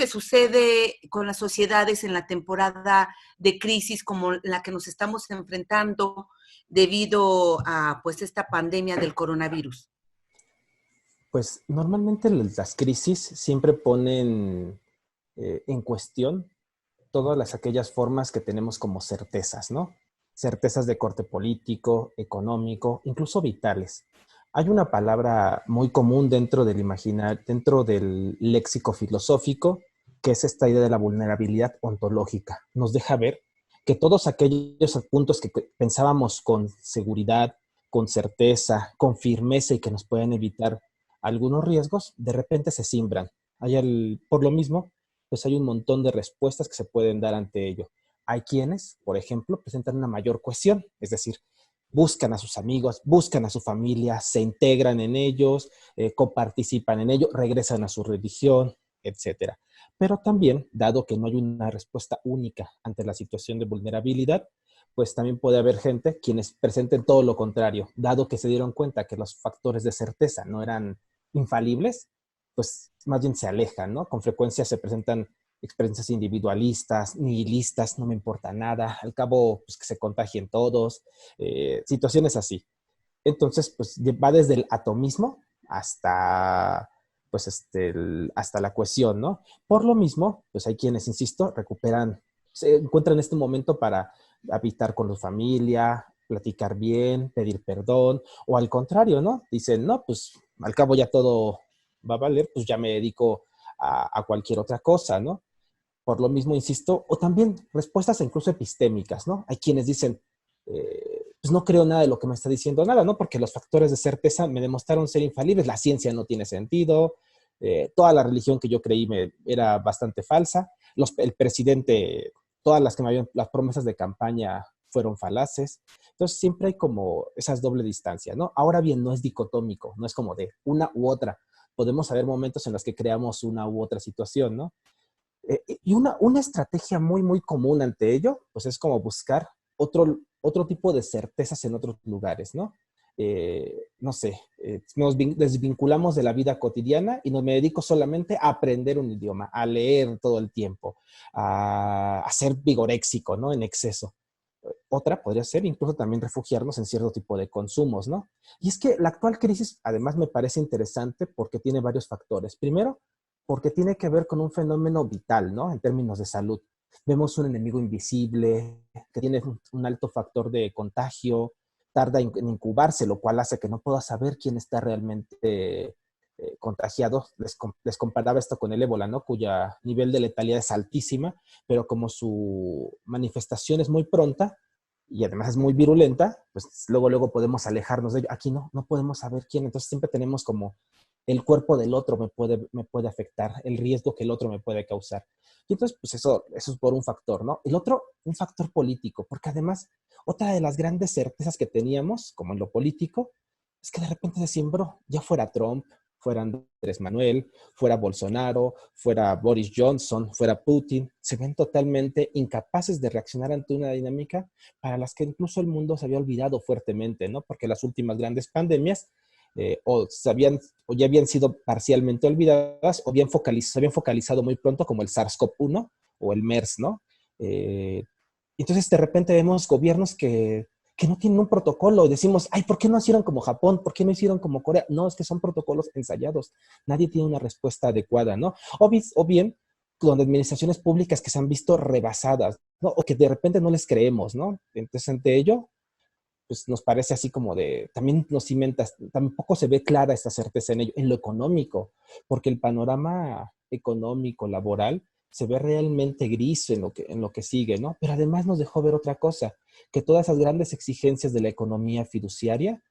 que sucede con las sociedades en la temporada de crisis como la que nos estamos enfrentando debido a pues esta pandemia del coronavirus? Pues normalmente las crisis siempre ponen en cuestión todas aquellas formas que tenemos como certezas, ¿no? Certezas de corte político, económico, incluso vitales. Hay una palabra muy común dentro del léxico filosófico, que es esta idea de la vulnerabilidad ontológica. Nos deja ver que todos aquellos puntos que pensábamos con seguridad, con certeza, con firmeza y que nos pueden evitar algunos riesgos, de repente se simbran. Por lo mismo, pues hay un montón de respuestas que se pueden dar ante ello. Hay quienes, por ejemplo, presentan una mayor cohesión, es decir, buscan a sus amigos, buscan a su familia, se integran en ellos, coparticipan en ello, regresan a su religión, etcétera. Pero también, dado que no hay una respuesta única ante la situación de vulnerabilidad, pues también puede haber gente quienes presenten todo lo contrario, dado que se dieron cuenta que los factores de certeza no eran infalibles, pues más bien se alejan, ¿no? Con frecuencia se presentan experiencias individualistas, nihilistas, no me importa nada, al cabo, pues que se contagien todos, situaciones así. Entonces, pues va desde el atomismo hasta, pues, hasta la cohesión, ¿no? Por lo mismo, pues hay quienes, insisto, se encuentran este momento para habitar con su familia, platicar bien, pedir perdón, o al contrario, ¿no? Dicen, no, pues al cabo ya todo va a valer, pues ya me dedico a cualquier otra cosa, ¿no? Por lo mismo, insisto, o también respuestas incluso epistémicas, ¿no? Hay quienes dicen, pues no creo nada de lo que me está diciendo nada, ¿no? Porque los factores de certeza me demostraron ser infalibles, la ciencia no tiene sentido, toda la religión que yo creí era bastante falsa, el presidente, las promesas de campaña fueron falaces. Entonces siempre hay como esas doble distancia, ¿no? Ahora bien, no es dicotómico, no es como de una u otra. Podemos haber momentos en los que creamos una u otra situación, ¿no? Y una estrategia muy, muy común ante ello, pues es como buscar otro tipo de certezas en otros lugares, ¿no? No sé, nos desvinculamos de la vida cotidiana y me dedico solamente a aprender un idioma, a leer todo el tiempo, a ser vigoréxico, ¿no? En exceso. Otra podría ser incluso también refugiarnos en cierto tipo de consumos, ¿no? Y es que la actual crisis además me parece interesante porque tiene varios factores. Primero, porque tiene que ver con un fenómeno vital, ¿no? En términos de salud. Vemos un enemigo invisible que tiene un alto factor de contagio, tarda en incubarse, lo cual hace que no pueda saber quién está realmente contagiado. Les comparaba esto con el ébola, ¿no? Cuya nivel de letalidad es altísima, pero como su manifestación es muy pronta y además es muy virulenta, pues luego podemos alejarnos de ello. Aquí no podemos saber quién, entonces siempre tenemos como el cuerpo del otro me puede afectar, el riesgo que el otro me puede causar. Y entonces, pues eso es por un factor, ¿no? El otro, un factor político, porque además, otra de las grandes certezas que teníamos, como en lo político, es que de repente se sembró, ya fuera Trump, fuera Andrés Manuel, fuera Bolsonaro, fuera Boris Johnson, fuera Putin, se ven totalmente incapaces de reaccionar ante una dinámica para las que incluso el mundo se había olvidado fuertemente, ¿no? Porque las últimas grandes pandemias o ya habían sido parcialmente olvidadas o se habían focalizado muy pronto como el SARS-CoV-1 o el MERS, ¿no? Eh, entonces de repente vemos gobiernos que no tienen un protocolo. Decimos, ay, ¿por qué no hicieron como Japón? ¿Por qué no hicieron como Corea? No, es que son protocolos ensayados. Nadie tiene una respuesta adecuada, ¿no? O bien, con administraciones públicas que se han visto rebasadas, ¿no? O que de repente no les creemos, ¿no? Entonces, ante ello, pues nos parece así como también nos cimenta, tampoco se ve clara esta certeza en ello, en lo económico, porque el panorama económico, laboral, se ve realmente gris en lo que sigue, ¿no? Pero además nos dejó ver otra cosa, que todas esas grandes exigencias de la economía fiduciaria,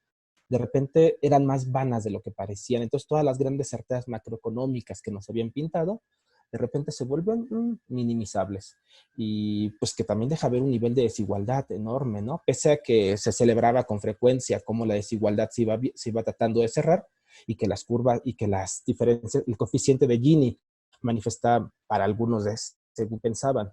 de repente eran más vanas de lo que parecían. Entonces todas las grandes certezas macroeconómicas que nos habían pintado, de repente se vuelven minimizables. Y pues que también deja ver un nivel de desigualdad enorme, ¿no? Pese a que se celebraba con frecuencia cómo la desigualdad se iba tratando de cerrar y que las curvas y que las diferencias, el coeficiente de Gini manifesta para algunos según pensaban,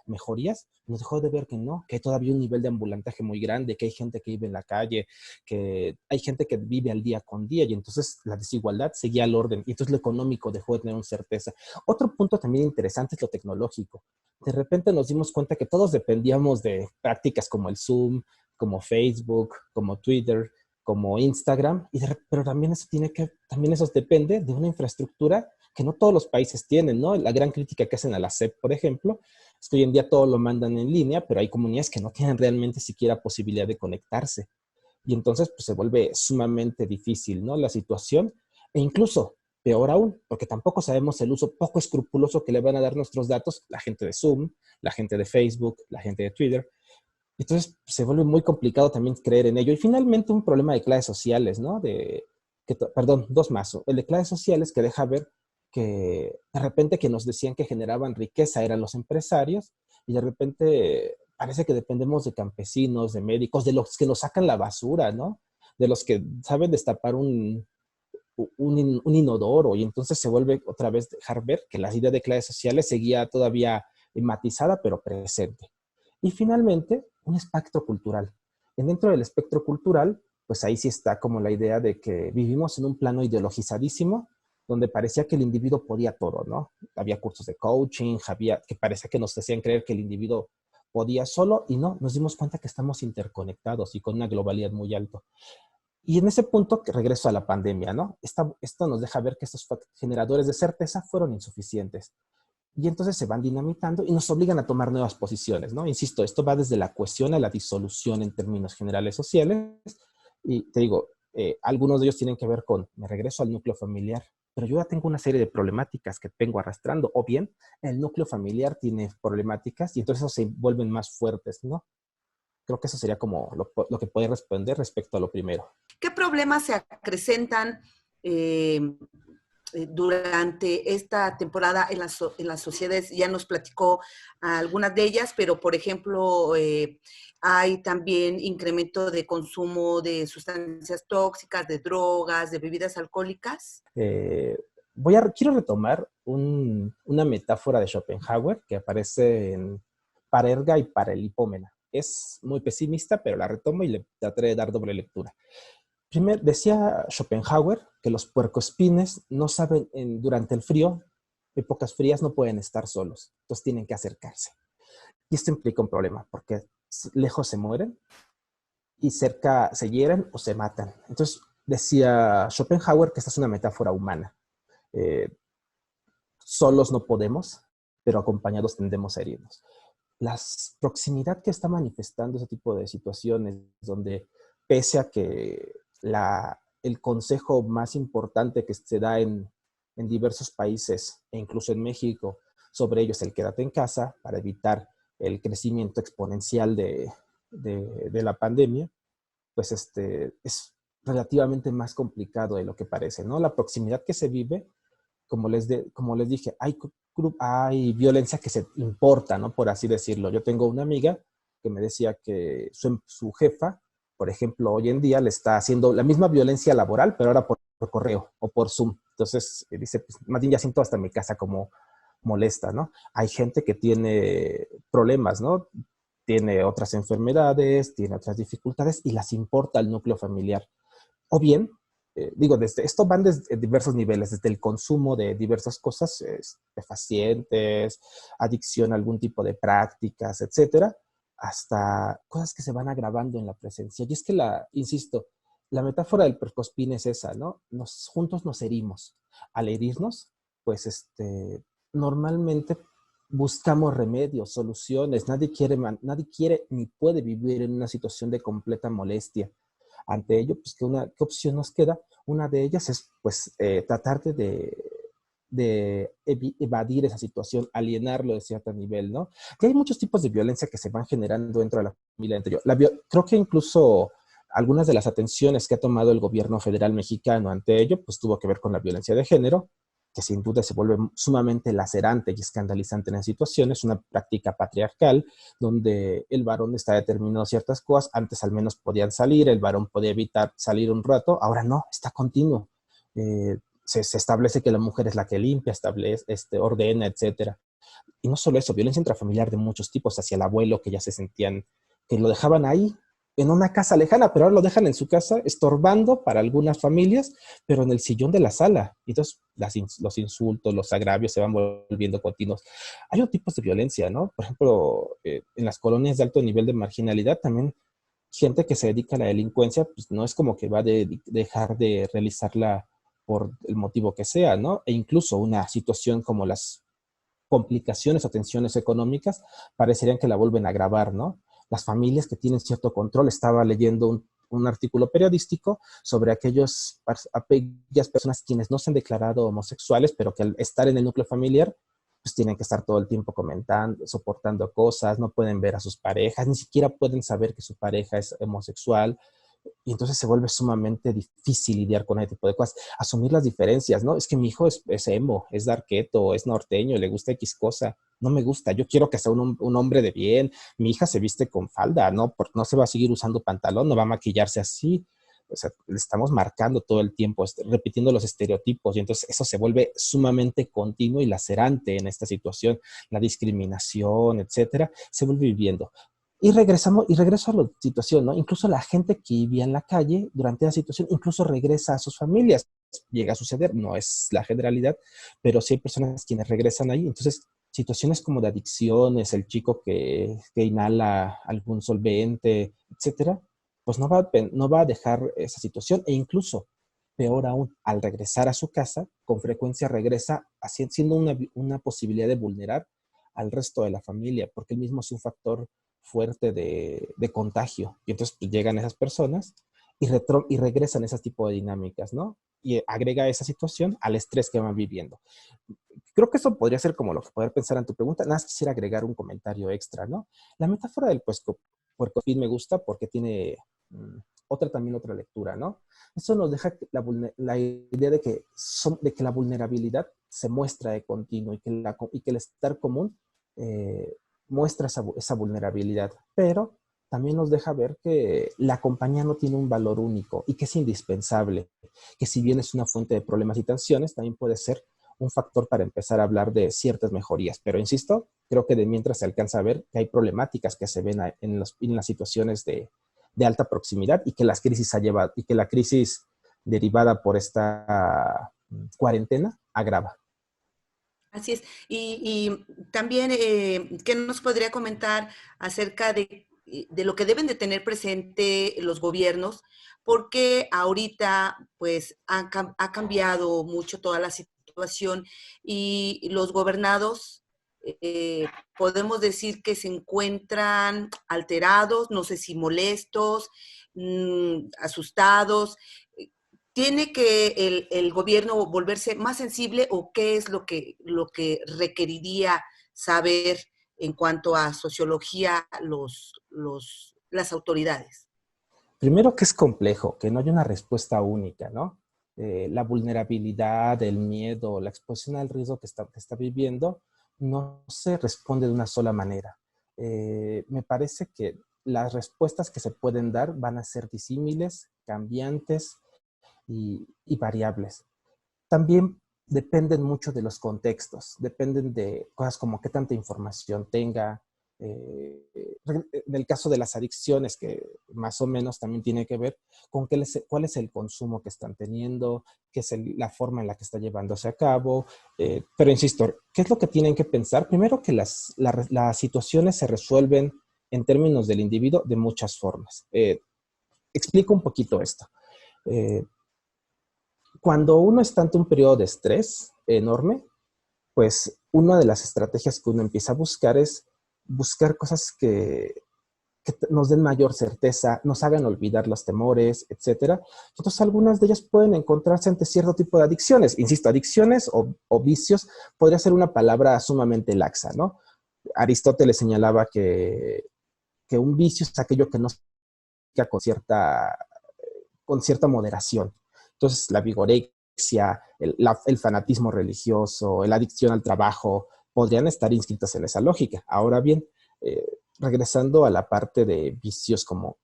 mejorías, nos dejó de ver que no, que hay todavía un nivel de ambulantaje muy grande, que hay gente que vive en la calle, que hay gente que vive al día con día, y entonces la desigualdad seguía al orden, y entonces lo económico dejó de tener una certeza. Otro punto también interesante es lo tecnológico. De repente nos dimos cuenta que todos dependíamos de prácticas como el Zoom, como Facebook, como Twitter, como Instagram, pero también también eso depende de una infraestructura que no todos los países tienen, ¿no? La gran crítica que hacen a la SEP, por ejemplo, es que hoy en día todo lo mandan en línea, pero hay comunidades que no tienen realmente siquiera posibilidad de conectarse. Y entonces, pues se vuelve sumamente difícil, ¿no? La situación, e incluso, peor aún, porque tampoco sabemos el uso poco escrupuloso que le van a dar nuestros datos la gente de Zoom, la gente de Facebook, la gente de Twitter. Entonces, se vuelve muy complicado también creer en ello. Y finalmente, un problema de clases sociales, ¿no? Perdón, dos más. El de clases sociales que deja ver que de repente que nos decían que generaban riqueza eran los empresarios y de repente parece que dependemos de campesinos, de médicos, de los que nos sacan la basura, ¿no? De los que saben destapar un inodoro y entonces se vuelve otra vez dejar ver que la idea de clases sociales seguía todavía matizada pero presente. Y finalmente, un espectro cultural. Y dentro del espectro cultural, pues ahí sí está como la idea de que vivimos en un plano ideologizadísimo donde parecía que el individuo podía todo, ¿no? Había cursos de coaching, que parecía que nos hacían creer que el individuo podía solo y no, nos dimos cuenta que estamos interconectados y con una globalidad muy alta. Y en ese punto, que regreso a la pandemia, ¿no? Esto nos deja ver que estos generadores de certeza fueron insuficientes. Y entonces se van dinamitando y nos obligan a tomar nuevas posiciones, ¿no? Insisto, esto va desde la cohesión a la disolución en términos generales sociales. Y te digo, algunos de ellos tienen que ver con, me regreso al núcleo familiar, pero yo ya tengo una serie de problemáticas que vengo arrastrando. O bien, el núcleo familiar tiene problemáticas y entonces eso se vuelven más fuertes, ¿no? Creo que eso sería como lo que puede responder respecto a lo primero. ¿Qué problemas se acrecentan durante esta temporada en las sociedades? Ya nos platicó algunas de ellas, pero por ejemplo, hay también incremento de consumo de sustancias tóxicas, de drogas, de bebidas alcohólicas. Quiero retomar una metáfora de Schopenhauer que aparece en Parerga y Paralipómena. Es muy pesimista, pero la retomo y le trataré de dar doble lectura. Primero, decía Schopenhauer que los puercoespines no saben, durante el frío, épocas frías no pueden estar solos, entonces tienen que acercarse. Y esto implica un problema, porque lejos se mueren y cerca se hieren o se matan. Entonces, decía Schopenhauer que esta es una metáfora humana. Eh, Solos no podemos, pero acompañados tendemos a herirnos. La proximidad que está manifestando ese tipo de situaciones, donde pese a que el consejo más importante que se da en diversos países, e incluso en México, sobre ello es el quédate en casa para evitar el crecimiento exponencial de la pandemia, pues es relativamente más complicado de lo que parece, ¿no? La proximidad que se vive, como les dije, hay violencia que se importa, ¿no? Por así decirlo. Yo tengo una amiga que me decía que su jefa, por ejemplo, hoy en día le está haciendo la misma violencia laboral, pero ahora por correo o por Zoom. Entonces, dice, pues, más bien ya siento hasta mi casa como molesta, ¿no? Hay gente que tiene problemas, ¿no? Tiene otras enfermedades, tiene otras dificultades y las importa al núcleo familiar. O bien, esto van desde diversos niveles, desde el consumo de diversas cosas, estupefacientes, adicción a algún tipo de prácticas, etcétera, hasta cosas que se van agravando en la presencia. Y es que insisto, la metáfora del percospín es esa, ¿no? Juntos nos herimos. Al herirnos, pues normalmente buscamos remedios, soluciones. Nadie quiere ni puede vivir en una situación de completa molestia. Ante ello, pues, ¿qué opción nos queda? Una de ellas es, pues, tratar de evadir esa situación, alienarlo de cierto nivel, ¿no? Y hay muchos tipos de violencia que se van generando dentro de la familia. Creo que incluso algunas de las atenciones que ha tomado el gobierno federal mexicano ante ello, pues tuvo que ver con la violencia de género, que sin duda se vuelve sumamente lacerante y escandalizante en las situaciones, una práctica patriarcal donde el varón está determinando ciertas cosas, antes al menos podían salir, el varón podía evitar salir un rato, ahora no, está continuo. Se establece que la mujer es la que limpia, ordena, etcétera. Y no solo eso, violencia intrafamiliar de muchos tipos, hacia el abuelo, que ya se sentían, que lo dejaban ahí, en una casa lejana, pero ahora lo dejan en su casa, estorbando para algunas familias, pero en el sillón de la sala. Y entonces los insultos, los agravios se van volviendo continuos. Hay otros tipos de violencia, ¿no? Por ejemplo, en las colonias de alto nivel de marginalidad también gente que se dedica a la delincuencia, pues no es como que va a dejar de realizarla por el motivo que sea, ¿no? E incluso una situación como las complicaciones o tensiones económicas parecerían que la vuelven a agravar, ¿no? Las familias que tienen cierto control, estaba leyendo un artículo periodístico sobre aquellas personas quienes no se han declarado homosexuales, pero que al estar en el núcleo familiar, pues tienen que estar todo el tiempo comentando, soportando cosas, no pueden ver a sus parejas, ni siquiera pueden saber que su pareja es homosexual, y entonces se vuelve sumamente difícil lidiar con ese tipo de cosas, asumir las diferencias, ¿no? Es que mi hijo es emo, es darketo, es norteño, le gusta X cosa, no me gusta, yo quiero que sea un hombre de bien, mi hija se viste con falda, ¿no? Porque no se va a seguir usando pantalón, no va a maquillarse así, o sea, le estamos marcando todo el tiempo, repitiendo los estereotipos, y entonces eso se vuelve sumamente continuo y lacerante en esta situación, la discriminación, etcétera, se vuelve viviendo. Y regreso a la situación, ¿no? Incluso la gente que vivía en la calle durante la situación, incluso regresa a sus familias. Llega a suceder, no es la generalidad, pero sí hay personas quienes regresan ahí. Entonces, situaciones como de adicciones, el chico que inhala algún solvente, etcétera, pues no va a dejar esa situación. E incluso, peor aún, al regresar a su casa, con frecuencia regresa siendo una posibilidad de vulnerar al resto de la familia, porque él mismo es un factor fuerte de contagio. Y entonces pues, llegan esas personas y regresan ese tipo de dinámicas, ¿no? Y agrega esa situación al estrés que van viviendo. Creo que eso podría ser como lo que poder pensar en tu pregunta. Nada más quisiera agregar un comentario extra, ¿no? La metáfora del puercoespín me gusta porque tiene otra lectura, ¿no? Eso nos deja la idea de que la vulnerabilidad se muestra de continuo y que el estar común eh, muestra esa vulnerabilidad, pero también nos deja ver que la compañía no tiene un valor único y que es indispensable, que si bien es una fuente de problemas y tensiones, también puede ser un factor para empezar a hablar de ciertas mejorías. Pero insisto, creo que de mientras se alcanza a ver que hay problemáticas que se ven en las situaciones de alta proximidad y que la crisis derivada por esta cuarentena agrava. Así es. Y también, ¿qué nos podría comentar acerca de lo que deben de tener presente los gobiernos? Porque ahorita, pues, ha cambiado mucho toda la situación y los gobernados, eh, podemos decir que se encuentran alterados, no sé si molestos, asustados. ¿Tiene que el gobierno volverse más sensible o qué es lo que requeriría saber en cuanto a sociología las autoridades? Primero que es complejo, que no hay una respuesta única, ¿no? La vulnerabilidad, el miedo, la exposición al riesgo que está viviendo no se responde de una sola manera. Me parece que las respuestas que se pueden dar van a ser disímiles, cambiantes y variables. También dependen mucho de los contextos, dependen de cosas como qué tanta información tenga. En el caso de las adicciones, que más o menos también tiene que ver con cuál es el consumo que están teniendo, qué es la forma en la que está llevándose a cabo. Pero insisto, ¿qué es lo que tienen que pensar? Primero que las situaciones se resuelven en términos del individuo de muchas formas. Explico un poquito esto. Eh, Cuando uno está ante un periodo de estrés enorme, pues una de las estrategias que uno empieza a buscar es buscar cosas que nos den mayor certeza, nos hagan olvidar los temores, etcétera. Entonces, algunas de ellas pueden encontrarse ante cierto tipo de adicciones. Insisto, adicciones o vicios podría ser una palabra sumamente laxa, ¿no? Aristóteles señalaba que un vicio es aquello que no se aplica con cierta moderación. Entonces, la vigorexia, el fanatismo religioso, la adicción al trabajo, podrían estar inscritas en esa lógica. Ahora bien, regresando a la parte de vicios como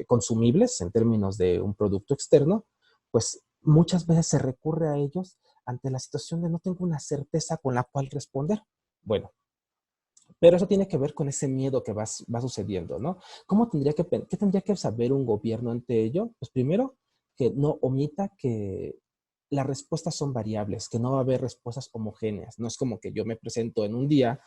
consumibles en términos de un producto externo, pues muchas veces se recurre a ellos ante la situación de no tengo una certeza con la cual responder. Bueno, Pero eso tiene que ver con ese miedo que va sucediendo, ¿no? ¿Qué tendría que saber un gobierno ante ello? Pues primero, que no omita que las respuestas son variables, que no va a haber respuestas homogéneas. No es como que yo me presento en un día,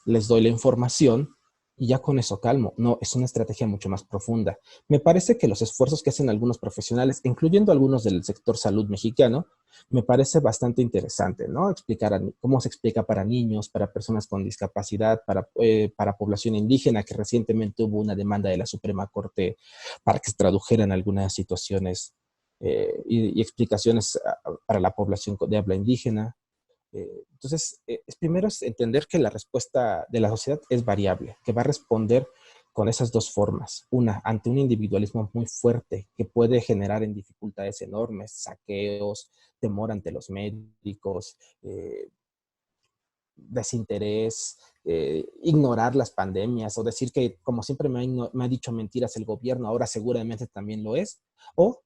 les doy la información y ya con eso calmo. No, es una estrategia mucho más profunda. Me parece que los esfuerzos que hacen algunos profesionales, incluyendo algunos del sector salud mexicano, me parece bastante interesante, ¿no? Cómo se explica para niños, para personas con discapacidad, para población indígena, que recientemente hubo una demanda de la Suprema Corte para que se tradujeran algunas situaciones y explicaciones para la población de habla indígena. Entonces, primero es entender que la respuesta de la sociedad es variable, que va a responder con esas dos formas. Una, ante un individualismo muy fuerte que puede generar en dificultades enormes, saqueos, temor ante los médicos, desinterés, ignorar las pandemias o decir que, como siempre me ha dicho mentiras el gobierno, ahora seguramente también lo es. O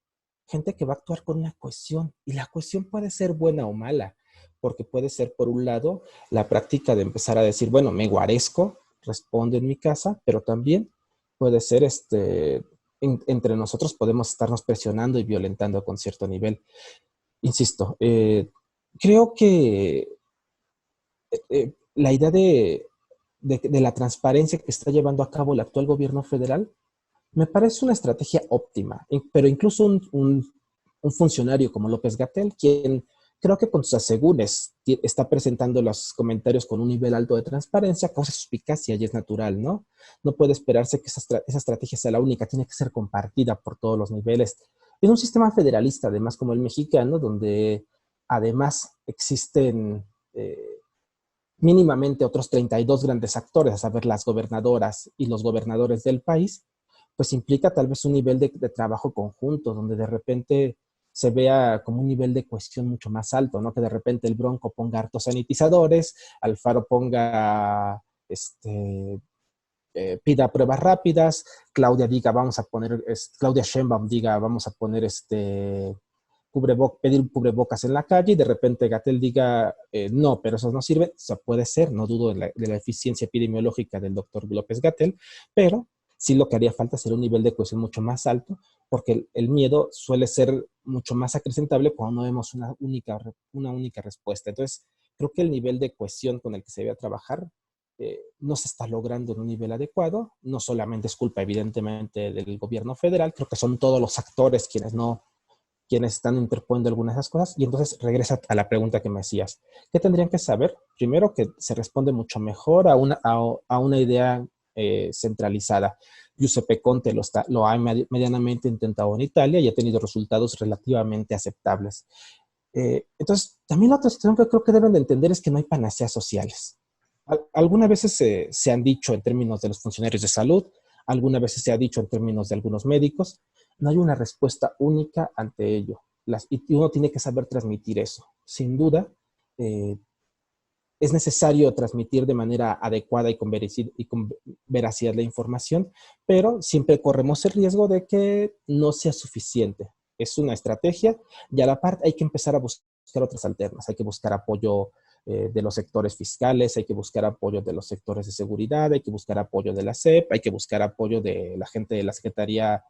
gente que va a actuar con una cohesión, y la cohesión puede ser buena o mala, porque puede ser, por un lado, la práctica de empezar a decir, bueno, me guarezco, respondo en mi casa, pero también puede ser entre nosotros podemos estarnos presionando y violentando con cierto nivel. Insisto, creo que la idea de la transparencia que está llevando a cabo el actual gobierno federal me parece una estrategia óptima, pero incluso un funcionario como López-Gatell, quien creo que con sus asegúnes está presentando los comentarios con un nivel alto de transparencia, causa suspicacia y es natural, ¿no? No puede esperarse que esa estrategia sea la única, tiene que ser compartida por todos los niveles. Es un sistema federalista, además, como el mexicano, donde además existen mínimamente otros 32 grandes actores, a saber, las gobernadoras y los gobernadores del país, pues implica tal vez un nivel de trabajo conjunto, donde de repente se vea como un nivel de cuestión mucho más alto, ¿no? Que de repente el Bronco ponga hartos sanitizadores, Alfaro ponga, pida pruebas rápidas, Claudia diga, Claudia Sheinbaum diga, vamos a poner pedir un cubrebocas en la calle, y de repente Gatell diga, no, pero esos no sirven. O sea, puede ser, no dudo de la eficiencia epidemiológica del doctor López-Gatell, pero sí lo que haría falta sería un nivel de cohesión mucho más alto, porque el miedo suele ser mucho más acrecentable cuando no vemos una única respuesta. Entonces, creo que el nivel de cohesión con el que se debe trabajar no se está logrando en un nivel adecuado. No solamente es culpa, evidentemente, del gobierno federal, creo que son todos los actores quienes están interponiendo algunas de esas cosas. Y entonces regresa a la pregunta que me hacías. ¿Qué tendrían que saber? Primero, que se responde mucho mejor a una idea centralizada. Giuseppe Conte lo ha medianamente intentado en Italia y ha tenido resultados relativamente aceptables. Entonces, también la otra situación que creo que deben de entender es que no hay panaceas sociales. Algunas veces se han dicho en términos de los funcionarios de salud, algunas veces se ha dicho en términos de algunos médicos, no hay una respuesta única ante ello. Y uno tiene que saber transmitir eso. Sin duda, eh, es necesario transmitir de manera adecuada y con veracidad la información, pero siempre corremos el riesgo de que no sea suficiente. Es una estrategia y a la par hay que empezar a buscar otras alternativas. Hay que buscar apoyo de los sectores fiscales, hay que buscar apoyo de los sectores de seguridad, hay que buscar apoyo de la SEP, hay que buscar apoyo de la gente de la Secretaría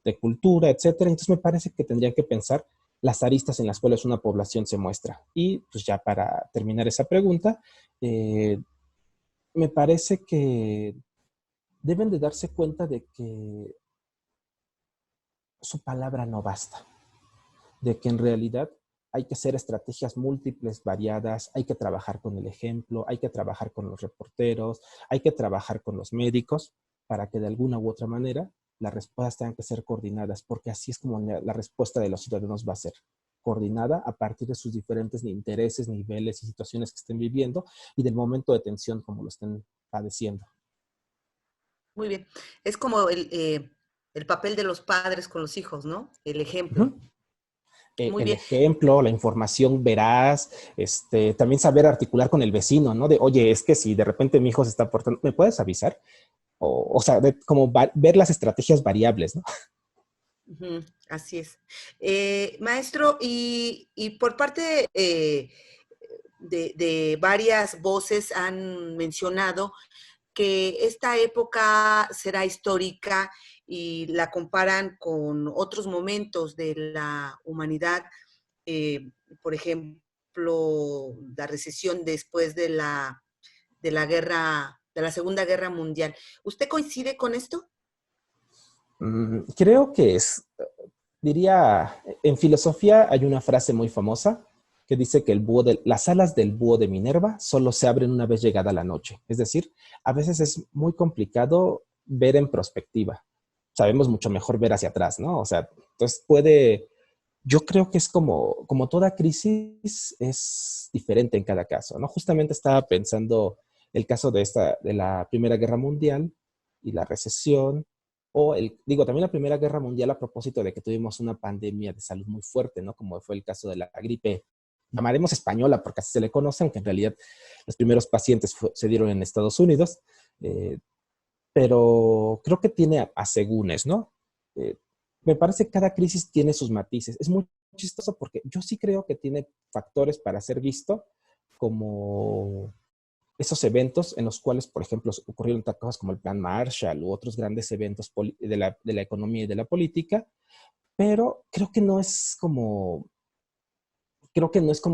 de Cultura, etcétera. Entonces me parece que tendrían que pensar las aristas en las cuales una población se muestra. Y pues ya para terminar esa pregunta, eh, me parece que deben de darse cuenta de que su palabra no basta, de que en realidad hay que hacer estrategias múltiples, variadas, hay que trabajar con el ejemplo, hay que trabajar con los reporteros, hay que trabajar con los médicos para que de alguna u otra manera las respuestas tengan que ser coordinadas, porque así es como la respuesta de los ciudadanos va a ser coordinada a partir de sus diferentes intereses, niveles y situaciones que estén viviendo y del momento de tensión como lo estén padeciendo. Muy bien. Es como el papel de los padres con los hijos, ¿no? El Uh -huh. ejemplo. Muy El bien. ejemplo, la información veraz, también saber articular con el vecino, ¿no? De, oye, es que si de repente mi hijo se está portando, ¿me puedes avisar? O sea, como ver las estrategias variables, ¿no? Ujú, así es. Maestro, y por parte de varias voces han mencionado que esta época será histórica y la comparan con otros momentos de la humanidad, eh, por ejemplo, la recesión después de la guerra, de la Segunda Guerra Mundial. ¿Usted coincide con esto? Creo que diría, en filosofía hay una frase muy famosa que dice que las alas del búho de Minerva solo se abren una vez llegada la noche. Es decir, a veces es muy complicado ver en perspectiva. Sabemos mucho mejor ver hacia atrás, ¿no? O sea, entonces yo creo que es como toda crisis es diferente en cada caso, ¿no? Justamente estaba pensando el caso de la Primera Guerra Mundial y la recesión, digo, también la Primera Guerra Mundial a propósito de que tuvimos una pandemia de salud muy fuerte, ¿no? Como fue el caso de la gripe, llamaremos española porque así se le conoce, aunque en realidad los primeros pacientes se dieron en Estados Unidos, eh, pero creo que tiene asegúnes, ¿no? Eh, Me parece que cada crisis tiene sus matices. Es muy chistoso porque yo sí creo que tiene factores para ser visto como esos eventos en los cuales, por ejemplo, ocurrieron cosas como el Plan Marshall u otros grandes eventos de la economía y de la política, pero creo que no es como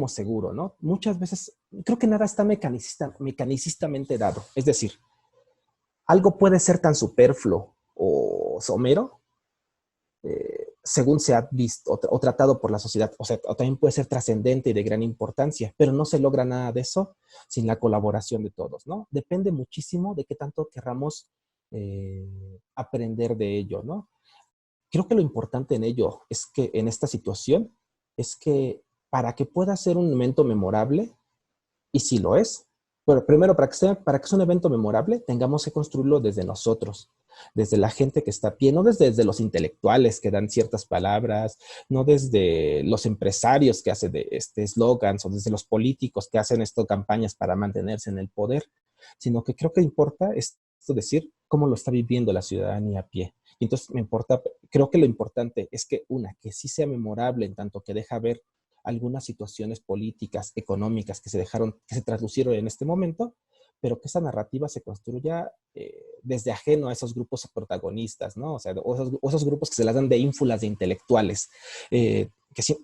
seguro, ¿no? Muchas veces, creo que nada está mecanicistamente dado. Es decir, algo puede ser tan superfluo o somero según se ha visto o tratado por la sociedad, o sea, o también puede ser trascendente y de gran importancia, pero no se logra nada de eso sin la colaboración de todos, ¿no? Depende muchísimo de qué tanto querramos aprender de ello, ¿no? Creo que lo importante en ello es que en esta situación es que para que pueda ser un momento memorable, y si lo es, pero primero para que sea un evento memorable, tengamos que construirlo desde nosotros, desde la gente que está a pie, no desde los intelectuales que dan ciertas palabras, no desde los empresarios que hacen eslogans o desde los políticos que hacen estas campañas para mantenerse en el poder, sino que creo que importa esto decir cómo lo está viviendo la ciudadanía a pie. Y entonces creo que lo importante es que sí sea memorable en tanto que deja ver algunas situaciones políticas, económicas que se traducieron en este momento, pero que esa narrativa se construya desde ajeno a esos grupos protagonistas, ¿no? O sea, o esos grupos que se las dan de ínfulas de intelectuales, que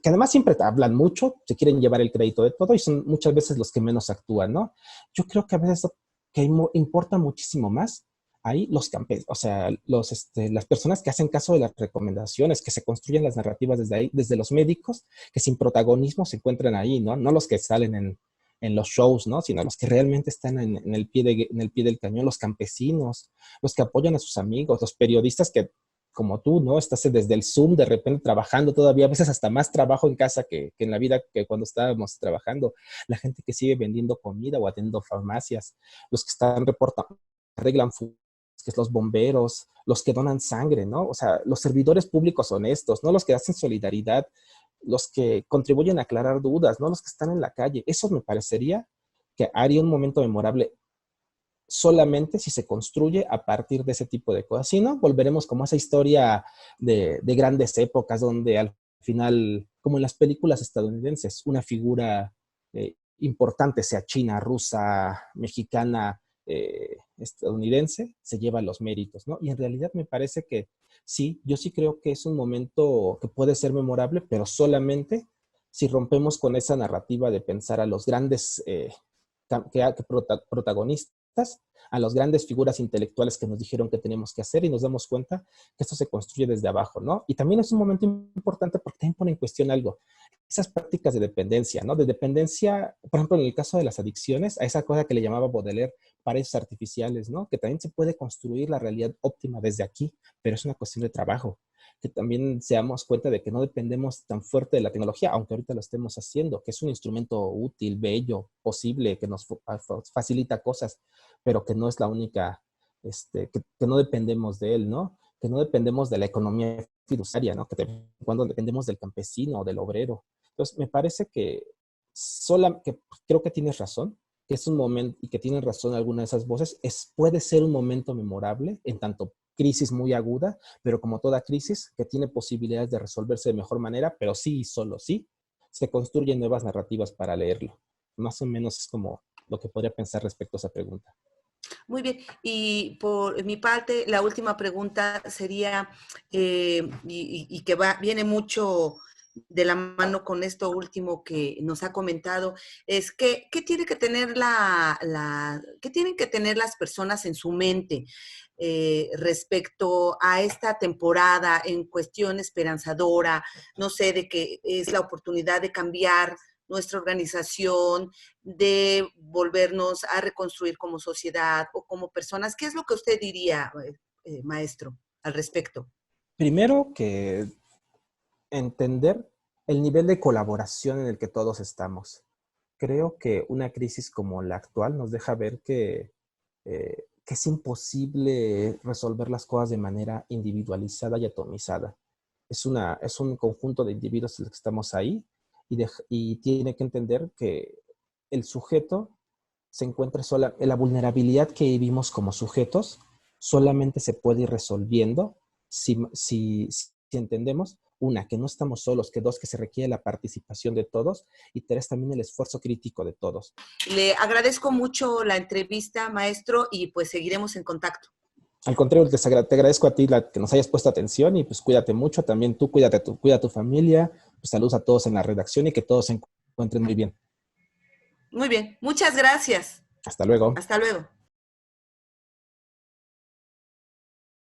además siempre hablan mucho, se quieren llevar el crédito de todo y son muchas veces los que menos actúan, ¿no? Yo creo que a veces importa muchísimo más ahí los campesinos, o sea, las personas que hacen caso de las recomendaciones, que se construyen las narrativas desde ahí, desde los médicos, que sin protagonismo se encuentran ahí, ¿no? No los que salen en los shows, ¿no? Sino los que realmente están en el pie del cañón, los campesinos, los que apoyan a sus amigos, los periodistas que, como tú, ¿no? Estás desde el Zoom de repente trabajando todavía, a veces hasta más trabajo en casa que en la vida que cuando estábamos trabajando. La gente que sigue vendiendo comida o atendiendo farmacias, los que están reportando, arreglan que es los bomberos, los que donan sangre, ¿no? O sea, los servidores públicos honestos, no los que hacen solidaridad, los que contribuyen a aclarar dudas, no los que están en la calle. Eso me parecería que haría un momento memorable solamente si se construye a partir de ese tipo de cosas. Si no, volveremos como a esa historia de grandes épocas donde al final, como en las películas estadounidenses, una figura importante, sea china, rusa, mexicana, estadounidense, se lleva los méritos, ¿no? Y en realidad me parece que sí, yo sí creo que es un momento que puede ser memorable, pero solamente si rompemos con esa narrativa de pensar a los grandes protagonistas, a las grandes figuras intelectuales que nos dijeron que teníamos que hacer y nos damos cuenta que esto se construye desde abajo, ¿no? Y también es un momento importante porque también pone en cuestión algo, esas prácticas de dependencia, ¿no? De dependencia, por ejemplo, en el caso de las adicciones, a esa cosa que le llamaba Baudelaire, paraísos artificiales, ¿no? Que también se puede construir la realidad óptima desde aquí, pero es una cuestión de trabajo. Que también se damos cuenta de que no dependemos tan fuerte de la tecnología, aunque ahorita lo estemos haciendo, que es un instrumento útil, bello, posible, que nos facilita cosas, pero que no es la única, que no dependemos de él, ¿no? Que no dependemos de la economía fiduciaria, ¿no? Cuando dependemos del campesino o del obrero. Entonces, me parece que creo que tienes razón, que es un momento, y que tienen razón algunas de esas voces, puede ser un momento memorable, en tanto crisis muy aguda, pero como toda crisis, que tiene posibilidades de resolverse de mejor manera, pero sí y solo sí, se construyen nuevas narrativas para leerlo. Más o menos es como lo que podría pensar respecto a esa pregunta. Muy bien. Y por mi parte, la última pregunta sería, y que viene mucho de la mano con esto último que nos ha comentado, es que, ¿qué tiene que tener qué tienen que tener las personas en su mente respecto a esta temporada en cuestión esperanzadora, no sé, de que es la oportunidad de cambiar nuestra organización, de volvernos a reconstruir como sociedad o como personas? ¿Qué es lo que usted diría, maestro, al respecto? Primero que entender el nivel de colaboración en el que todos estamos. Creo que una crisis como la actual nos deja ver que es imposible resolver las cosas de manera individualizada y atomizada. Es un conjunto de individuos los que estamos ahí y tiene que entender que el sujeto se encuentra sola, la vulnerabilidad que vivimos como sujetos solamente se puede ir resolviendo si entendemos, una, que no estamos solos, que dos, que se requiere la participación de todos y tres, también el esfuerzo crítico de todos. Le agradezco mucho la entrevista, maestro, y pues seguiremos en contacto. Al contrario, te agradezco a ti que nos hayas puesto atención y pues cuídate mucho, también tú cuida a tu familia, pues saludos a todos en la redacción y que todos se encuentren muy bien. Muy bien, muchas gracias. Hasta luego. Hasta luego.